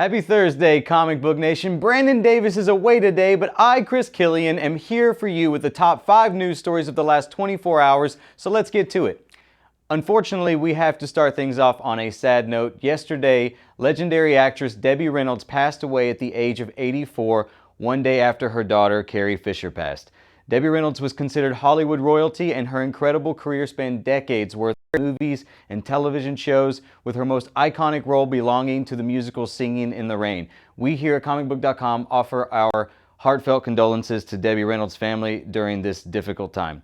Happy Thursday, Comic Book Nation. Brandon Davis is away today, but I, Chris Killian, am here for you with the top 5 news stories of the last 24 hours, so let's get to it. Unfortunately, we have to start things off on a sad note. Yesterday, legendary actress Debbie Reynolds passed away at the age of 84, one day after her daughter, Carrie Fisher, passed. Debbie Reynolds was considered Hollywood royalty, and her incredible career spanned decades worth of movies and television shows, with her most iconic role belonging to the musical Singing in the Rain. We here at Comicbook.com offer our heartfelt condolences to Debbie Reynolds' family during this difficult time.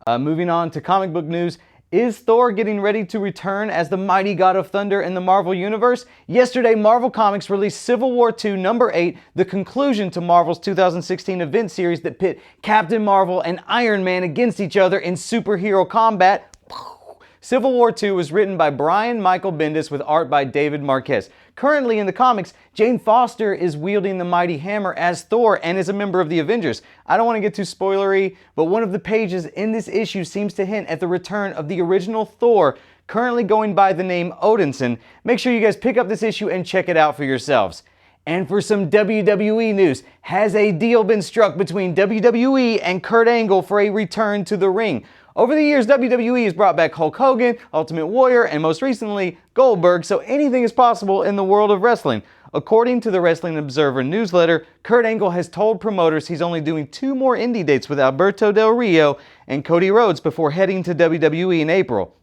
Moving on to comic book news. Is Thor getting ready to return as the mighty god of thunder in the Marvel Universe? Yesterday, Marvel Comics released Civil War II #8, the conclusion to Marvel's 2016 event series that pit Captain Marvel and Iron Man against each other in superhero combat. Civil War II was written by Brian Michael Bendis with art by David Marquez. Currently in the comics, Jane Foster is wielding the mighty hammer as Thor and is a member of the Avengers. I don't want to get too spoilery, but one of the pages in this issue seems to hint at the return of the original Thor, currently going by the name Odinson. Make sure you guys pick up this issue and check it out for yourselves. And for some WWE news, has a deal been struck between WWE and Kurt Angle for a return to the ring? Over the years, WWE has brought back Hulk Hogan, Ultimate Warrior, and most recently, Goldberg, so anything is possible in the world of wrestling. According to the Wrestling Observer newsletter, Kurt Angle has told promoters he's only doing 2 more indie dates with Alberto Del Rio and Cody Rhodes before heading to WWE in April.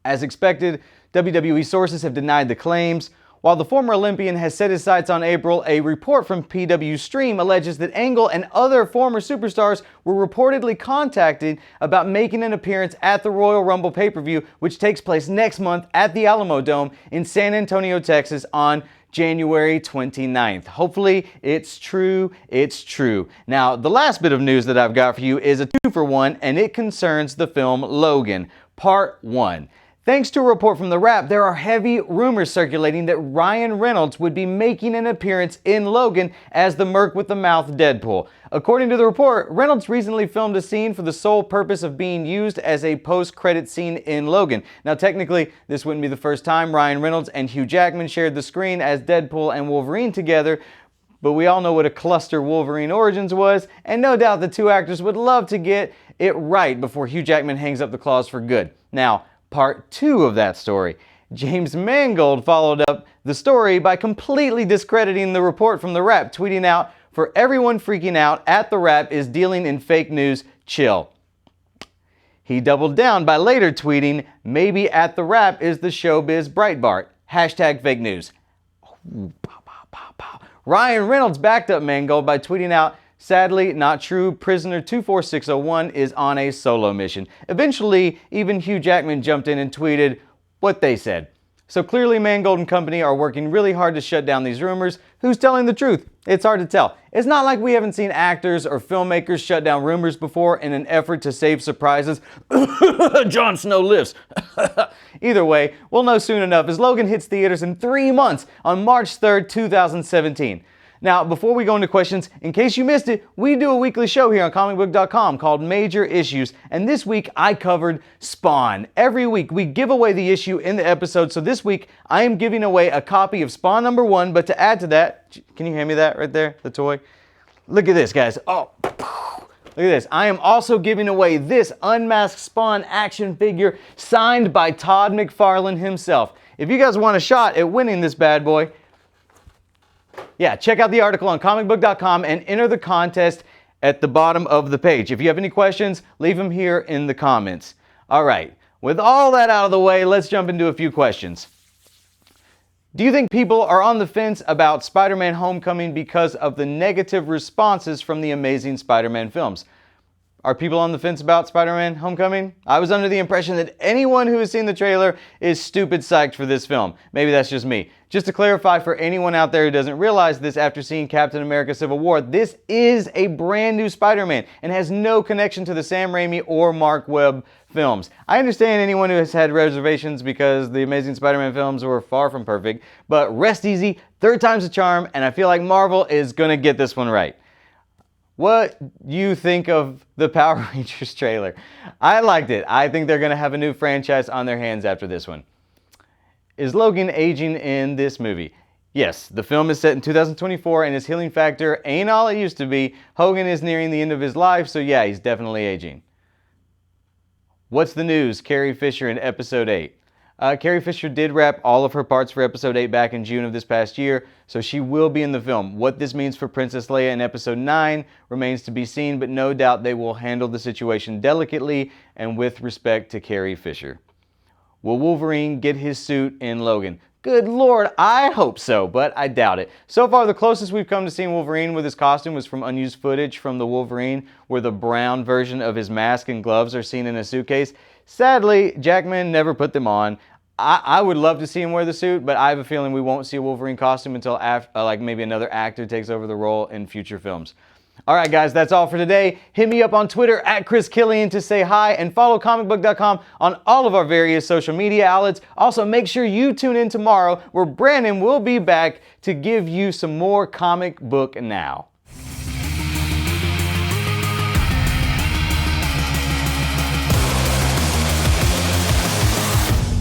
As expected, WWE sources have denied the claims. While the former Olympian has set his sights on April, a report from PW Stream alleges that Angle and other former superstars were reportedly contacted about making an appearance at the Royal Rumble pay-per-view, which takes place next month at the Alamo Dome in San Antonio, Texas on January 29th. Hopefully it's true. Now, the last bit of news that I've got for you is a 2-for-1, and it concerns the film Logan, Part 1. Thanks to a report from The Wrap, there are heavy rumors circulating that Ryan Reynolds would be making an appearance in Logan as the Merc with the Mouth Deadpool. According to the report, Reynolds recently filmed a scene for the sole purpose of being used as a post-credit scene in Logan. Now, technically, this wouldn't be the first time Ryan Reynolds and Hugh Jackman shared the screen as Deadpool and Wolverine together, but we all know what a cluster Wolverine Origins was, and no doubt the two actors would love to get it right before Hugh Jackman hangs up the claws for good. Now, Part 2 of that story. James Mangold followed up the story by completely discrediting the report from The Wrap, tweeting out, "For everyone freaking out, at The Wrap is dealing in fake news, chill." He doubled down by later tweeting, "Maybe at The Wrap is the showbiz Breitbart. Hashtag fake news." Ryan Reynolds backed up Mangold by tweeting out, "Sadly, not true. Prisoner 24601 is on a solo mission." Eventually, even Hugh Jackman jumped in and tweeted what they said. So clearly Mangold and company are working really hard to shut down these rumors. Who's telling the truth? It's hard to tell. It's not like we haven't seen actors or filmmakers shut down rumors before in an effort to save surprises. Jon Snow lives. Either way, we'll know soon enough as Logan hits theaters in 3 months on March 3rd, 2017. Now, before we go into questions, in case you missed it, we do a weekly show here on Comicbook.com called Major Issues, and this week I covered Spawn. Every week we give away the issue in the episode, so this week I am giving away a copy of Spawn #1, but to add to that, can you hand me that right there, the toy? Look at this, guys. Oh, look at this. I am also giving away this unmasked Spawn action figure signed by Todd McFarlane himself. If you guys want a shot at winning this bad boy, yeah, check out the article on Comicbook.com and enter the contest at the bottom of the page. If you have any questions, leave them here in the comments. All right, with all that out of the way, let's jump into a few questions. Do you think people are on the fence about Spider-Man Homecoming because of the negative responses from the Amazing Spider-Man films? Are people on the fence about Spider-Man Homecoming? I was under the impression that anyone who has seen the trailer is stupid psyched for this film. Maybe that's just me. Just to clarify for anyone out there who doesn't realize this after seeing Captain America Civil War, this is a brand new Spider-Man and has no connection to the Sam Raimi or Mark Webb films. I understand anyone who has had reservations because the Amazing Spider-Man films were far from perfect, but rest easy, 3rd time's a charm, and I feel like Marvel is gonna get this one right. What do you think of the Power Rangers trailer? I liked it. I think they're going to have a new franchise on their hands after this one. Is Logan aging in this movie? Yes, the film is set in 2024 and his healing factor ain't all it used to be. Hogan is nearing the end of his life, so yeah, he's definitely aging. What's the news? Carrie Fisher in episode 8. Carrie Fisher did wrap all of her parts for episode 8 back in June of this past year, so she will be in the film. What this means for Princess Leia in episode 9 remains to be seen, but no doubt they will handle the situation delicately and with respect to Carrie Fisher. Will Wolverine get his suit in Logan? Good Lord, I hope so, but I doubt it. So far, the closest we've come to seeing Wolverine with his costume was from unused footage from the Wolverine, where the brown version of his mask and gloves are seen in a suitcase. Sadly, Jackman never put them on. I would love to see him wear the suit, but I have a feeling we won't see a Wolverine costume until after, like maybe another actor takes over the role in future films. Alright guys, that's all for today. Hit me up on Twitter at Chris Killian to say hi and follow Comicbook.com on all of our various social media outlets. Also, make sure you tune in tomorrow where Brandon will be back to give you some more Comic Book Now.